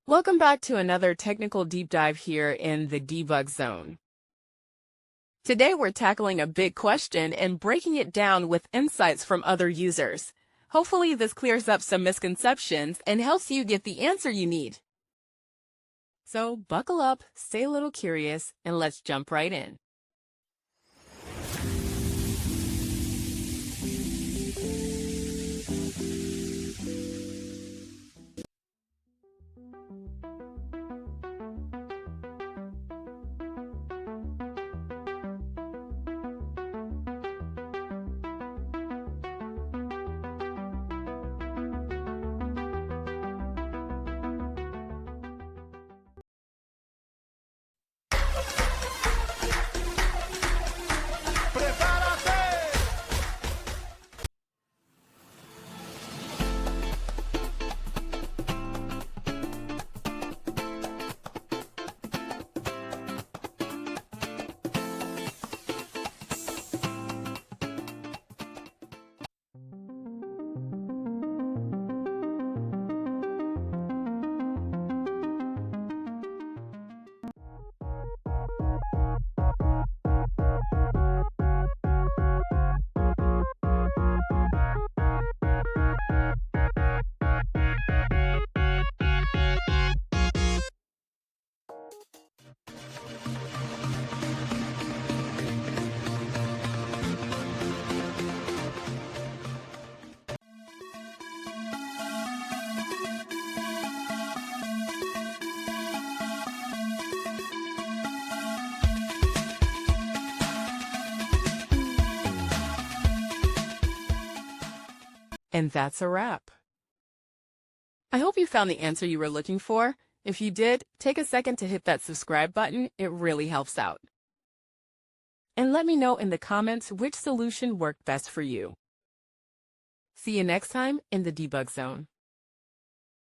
Welcome back to another technical deep dive here in the debug zone. Today we're tackling a big question and breaking it down with insights from other users. Hopefully this clears up some misconceptions and helps you get the answer you need. So buckle up, stay a little curious, and let's jump right in. And that's a wrap. I hope you found the answer you were looking for. If you did, take a second to hit that subscribe button. It really helps out. And let me know in the comments which solution worked best for you. See you next time in the debug zone.